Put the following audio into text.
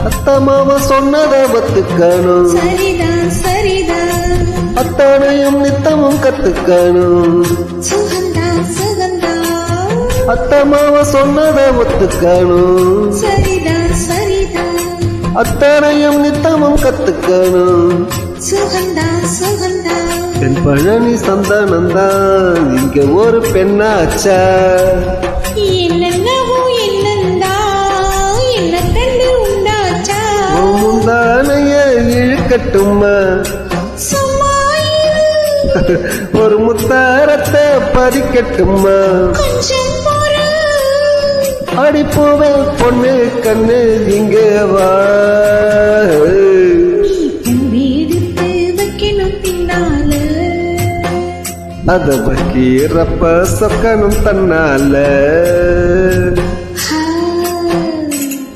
அத்தமாவ சொன்னதை ஒத்துக்கணும். சரிதான் சரிதான். அத்தனையும் நித்தமும் கத்துக்கணும். சுகந்தான் சுகந்தான். அத்தமாவ சொன்னதை ஒத்துக்கணும். சரிதான் சரிதான். அத்தனையும் நித்தமும் கத்துக்கணும். சுகந்தான் சுகந்தான். என் பழனி சந்தானந்தான் இங்க ஒரு பெண்ணாச்சா. என்னென்னவோ என்னந்தா என்ன கண்டு உண்டாச்சா. முந்தானைய இழுக்கட்டுமா ஒரு முத்தாரத்தை பதிக்கட்டுமா. கொஞ்சம் அடிப்போவே பொண்ணு கண்ணு இங்க வா. வீடுத்து வைக்கணும் பின்னால. அத வைக்கிறப்ப சொக்கணும் தன்னால.